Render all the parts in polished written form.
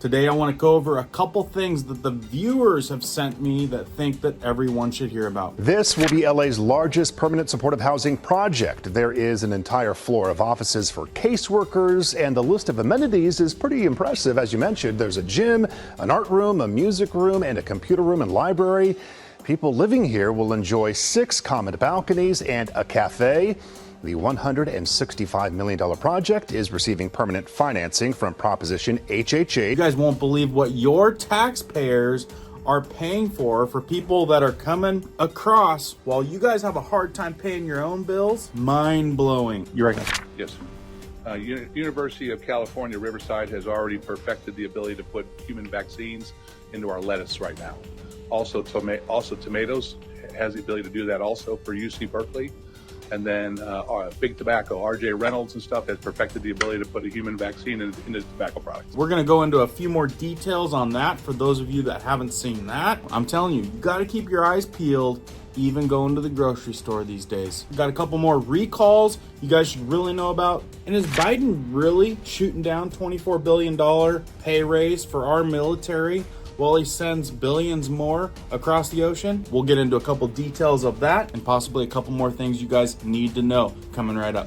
Today I want to go over a couple things that the viewers have sent me that think that everyone should hear about. This will be LA's largest permanent supportive housing project. There is an entire floor of offices for caseworkers, and the list of amenities is pretty impressive. As you mentioned, there's a gym, an art room, a music room, and a computer room and library. People living here will enjoy 6 common balconies and a cafe. The $165 million project is receiving permanent financing from Proposition HHH. You guys won't believe what your taxpayers are paying for people that are coming across while you guys have a hard time paying your own bills. Mind-blowing. You reckon? Yes. University of California, Riverside has already perfected the ability to put human vaccines into our lettuce right now. Also tomatoes has the ability to do that also for UC Berkeley. And then Big Tobacco, RJ Reynolds and stuff has perfected the ability to put a human vaccine into tobacco products. We're going to go into a few more details on that for those of you that haven't seen that. I'm telling you, you got to keep your eyes peeled, even going to the grocery store these days. We've got a couple more recalls you guys should really know about. And is Biden really shooting down $24 billion pay raise for our military while he sends billions more across the ocean? We'll get into a couple details of that and possibly a couple more things you guys need to know coming right up.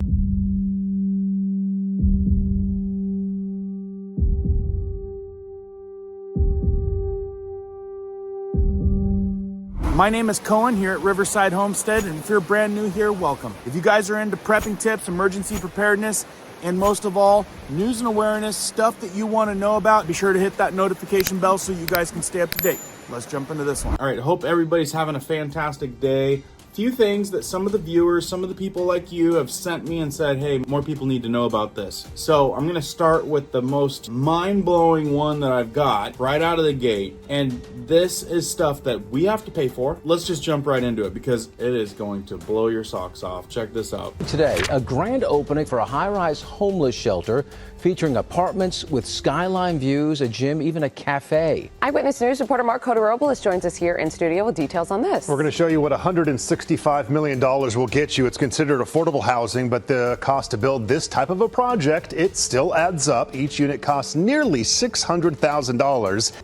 My name is Cohen here at Riverside Homestead, and if you're brand new here, welcome. If you guys are into prepping tips, emergency preparedness, and most of all, news and awareness, stuff that you want to know about, be sure to hit that notification bell so you guys can stay up to date. Let's jump into this one. All right, hope everybody's having a fantastic day. Few things that some of the viewers, some of the people like you have sent me and said, hey, more people need to know about this. So I'm gonna start with the most mind-blowing one that I've got right out of the gate. And this is stuff that we have to pay for. Let's just jump right into it because it is going to blow your socks off. Check this out. Today, a grand opening for a high-rise homeless shelter featuring apartments with skyline views, a gym, even a cafe. Eyewitness News reporter Mark Cotaropolis joins us here in studio with details on this. We're going to show you what $165 million will get you. It's considered affordable housing, but the cost to build this type of a project, it still adds up. Each unit costs nearly $600,000.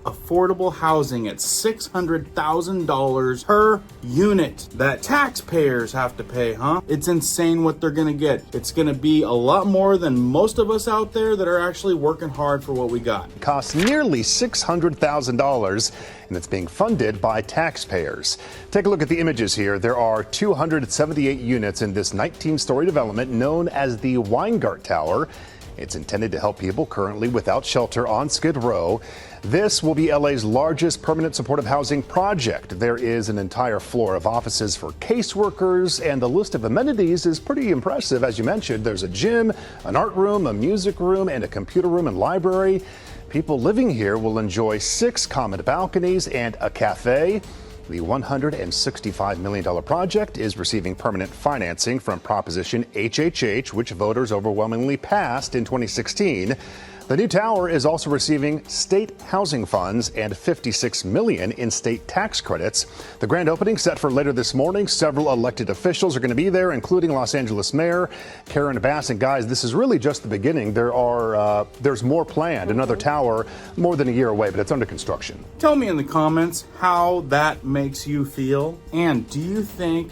Affordable housing at $600,000 per unit that taxpayers have to pay, huh? It's insane what they're going to get. It's going to be a lot more than most of us out there that are actually working hard for what we got. It costs nearly $600,000, and it's being funded by taxpayers. Take a look at the images here. There are 278 units in this 19-story development known as the Weingart Tower. It's intended to help people currently without shelter on Skid Row. This will be LA's largest permanent supportive housing project. There is an entire floor of offices for caseworkers, and the list of amenities is pretty impressive. As you mentioned, there's a gym, an art room, a music room, and a computer room and library. People living here will enjoy 6 common balconies and a cafe. The $165 million project is receiving permanent financing from Proposition HHH, which voters overwhelmingly passed in 2016. The new tower is also receiving state housing funds and $56 million in state tax credits. The grand opening set for later this morning. Several elected officials are going to be there, including Los Angeles Mayor Karen Bass. And guys, this is really just the beginning. There's more planned. Another tower more than a year away, but it's under construction. Tell me in the comments how that makes you feel. And do you think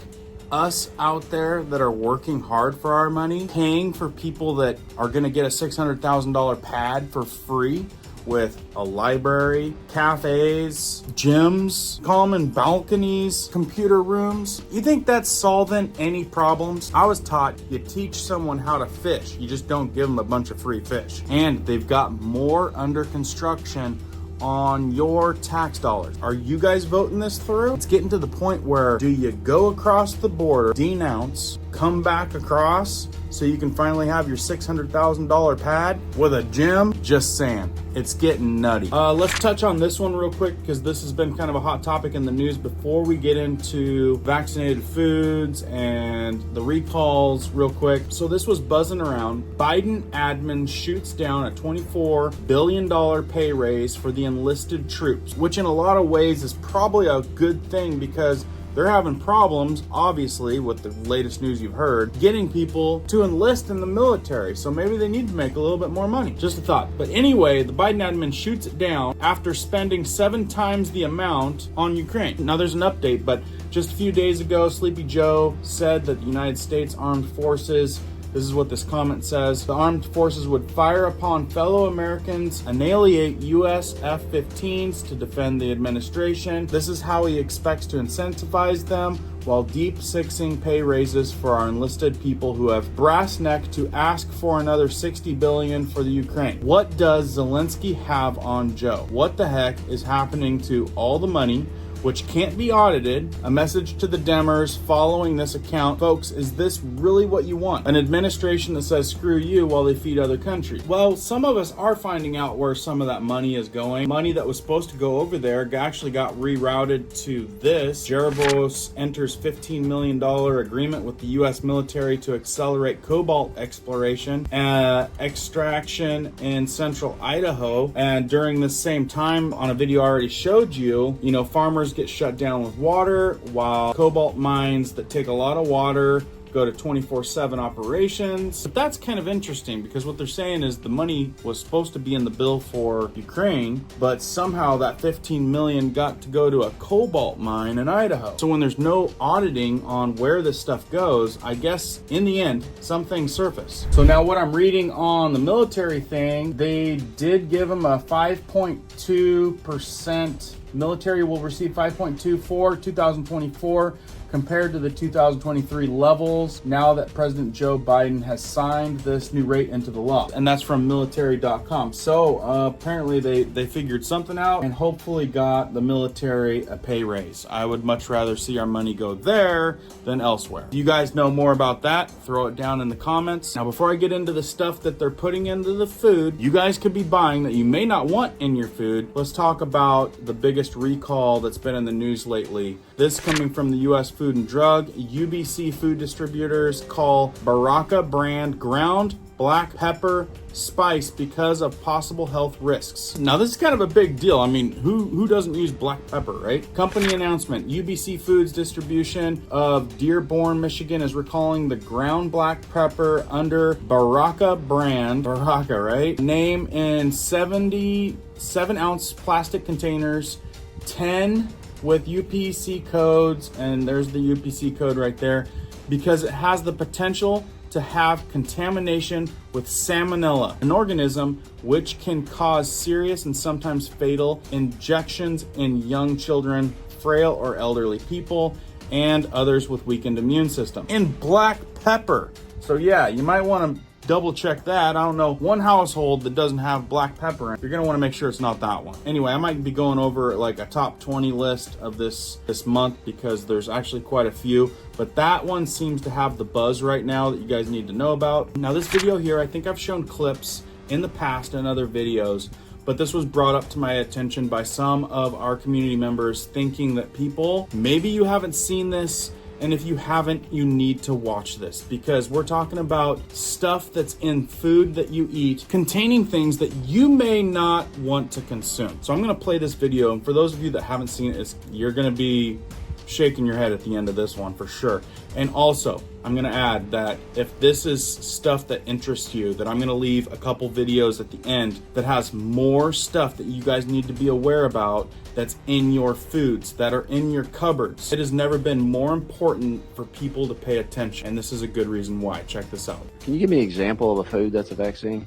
us out there that are working hard for our money, paying for people that are going to get a $600,000 pad for free with a library, cafes, gyms, common balconies, computer rooms? You think that's solving any problems? I was taught you teach someone how to fish. You just don't give them a bunch of free fish. And they've got more under construction on your tax dollars. Are you guys voting this through? It's getting to the point where do you go across the border, denounce, come back across so you can finally have your $600,000 pad with a gym? Just saying, it's getting nutty. Let's touch on this one real quick because this has been kind of a hot topic in the news before we get into vaccinated foods and the recalls real quick. So this was buzzing around. Biden admin shoots down a $24 billion pay raise for the enlisted troops, which in a lot of ways is probably a good thing because they're having problems, obviously, with the latest news you've heard, getting people to enlist in the military. So maybe they need to make a little bit more money. Just a thought. But anyway, the Biden admin shoots it down after spending 7 times the amount on Ukraine. Now there's an update, but just a few days ago, Sleepy Joe said that the United States Armed Forces, this is what this comment says, the armed forces would fire upon fellow Americans, annihilate U.S. F-15s to defend the administration. This is how he expects to incentivize them, while deep-sixing pay raises for our enlisted people who have brass neck to ask for another $60 billion for the Ukraine. What does Zelensky have on Joe? What the heck is happening to all the money which can't be audited? A message to the Demmers following this account. Folks, is this really what you want? An administration that says screw you while they feed other countries? Well, some of us are finding out where some of that money is going. Money that was supposed to go over there actually got rerouted to this. Jerebos enters $15 million agreement with the U.S. military to accelerate cobalt exploration and extraction in central Idaho. And during this same time, on a video I already showed you, farmers get shut down with water, while cobalt mines that take a lot of water go to 24/7 operations. But that's kind of interesting, because what they're saying is the money was supposed to be in the bill for Ukraine, but somehow that 15 million got to go to a cobalt mine in Idaho. So when there's no auditing on where this stuff goes, I guess in the end, some things surface. So now what I'm reading on the military thing, they did give them a 5.2%. Military will receive 5.2 for 2024 compared to the 2023 levels now that President Joe Biden has signed this new rate into the law. And that's from military.com. So apparently they figured something out and hopefully got the military a pay raise. I would much rather see our money go there than elsewhere. If you guys know more about that, throw it down in the comments. Now, before I get into the stuff that they're putting into the food you guys could be buying that you may not want in your food, let's talk about the biggest recall that's been in the news lately. This coming from the U.S. Food and Drug. UBC food distributors call Baraka brand ground black pepper spice because of possible health risks. Now this is kind of a big deal. I mean, who doesn't use black pepper, right? Company announcement. UBC Foods distribution of Dearborn, Michigan is recalling the ground black pepper under Baraka brand. Baraka, right? Name in 77-ounce plastic containers, 10 with UPC codes, and there's the UPC code right there, because it has the potential to have contamination with salmonella, an organism which can cause serious and sometimes fatal injections in young children, frail or elderly people, and others with weakened immune system. In black pepper. So yeah, you might want to double check that. I don't know one household that doesn't have black pepper in. You're gonna want to make sure it's not that one. Anyway, I might be going over like a top 20 list of this month, because there's actually quite a few, but that one seems to have the buzz right now that you guys need to know about. Now this video here, I think I've shown clips in the past in other videos, but this was brought up to my attention by some of our community members, thinking that people, maybe you haven't seen this, and if you haven't, you need to watch this, because we're talking about stuff that's in food that you eat containing things that you may not want to consume. So I'm gonna play this video, and for those of you that haven't seen it, you're gonna be shaking your head at the end of this one for sure. And also, I'm gonna add that if this is stuff that interests you, that I'm gonna leave a couple videos at the end that has more stuff that you guys need to be aware about that's in your foods, that are in your cupboards. It has never been more important for people to pay attention, and this is a good reason why. Check this out. Can you give me an example of a food that's a vaccine?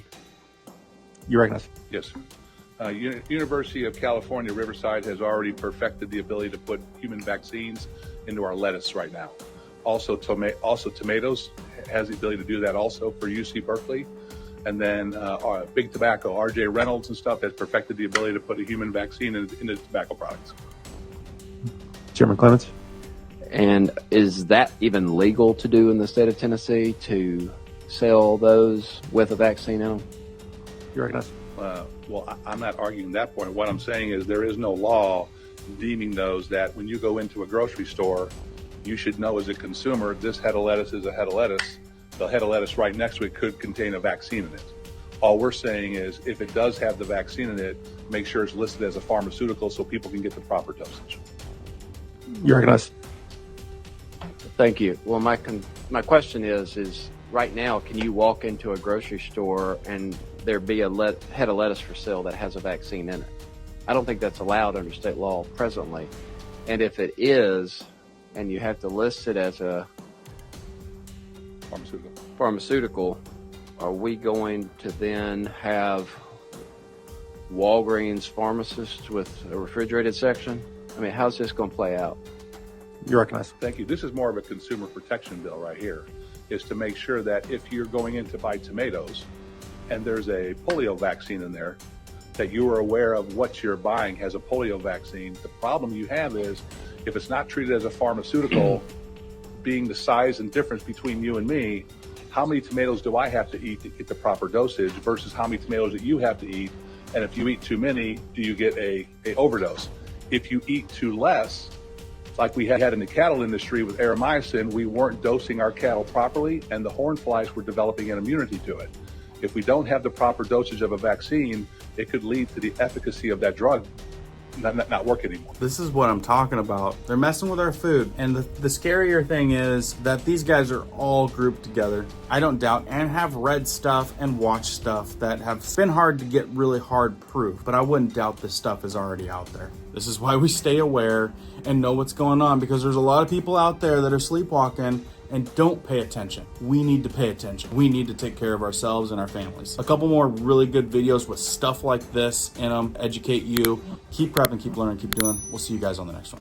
You recognize? Yes. University of California, Riverside has already perfected the ability to put human vaccines into our lettuce right now. Also tomatoes has the ability to do that also for UC Berkeley. And then Big Tobacco, RJ Reynolds and stuff has perfected the ability to put a human vaccine into tobacco products. Chairman Clements? And is that even legal to do in the state of Tennessee, to sell those with a vaccine in them? You recognize? Well, I'm not arguing that point. What I'm saying is there is no law deeming those that when you go into a grocery store, you should know as a consumer, this head of lettuce is a head of lettuce. The head of lettuce right next to it could contain a vaccine in it. All we're saying is if it does have the vaccine in it, make sure it's listed as a pharmaceutical so people can get the proper dosage. You recognize? Thank you. Well, my question is right now, can you walk into a grocery store and there be a head of lettuce for sale that has a vaccine in it? I don't think that's allowed under state law presently. And if it is, and you have to list it as a pharmaceutical, are we going to then have Walgreens pharmacists with a refrigerated section? I mean, how's this going to play out? You're recognized. Thank you. This is more of a consumer protection bill right here, is to make sure that if you're going in to buy tomatoes and there's a polio vaccine in there, that you are aware of what you're buying has a polio vaccine. The problem you have is if it's not treated as a pharmaceutical, being the size and difference between you and me, how many tomatoes do I have to eat to get the proper dosage versus how many tomatoes that you have to eat? And if you eat too many, do you get a overdose? If you eat too less, like we had in the cattle industry with aeromycin, we weren't dosing our cattle properly and the horn flies were developing an immunity to it. If we don't have the proper dosage of a vaccine, it could lead to the efficacy of that drug not work anymore. This is what I'm talking about. They're messing with our food. And the scarier thing is that these guys are all grouped together. I don't doubt, and have read stuff and watched stuff that have been hard to get really hard proof, but I wouldn't doubt this stuff is already out there. This is why we stay aware and know what's going on, because there's a lot of people out there that are sleepwalking and don't pay attention. We need to pay attention. We need to take care of ourselves and our families. A couple more really good videos with stuff like this in them, educate you. Keep prepping, keep learning, keep doing. We'll see you guys on the next one.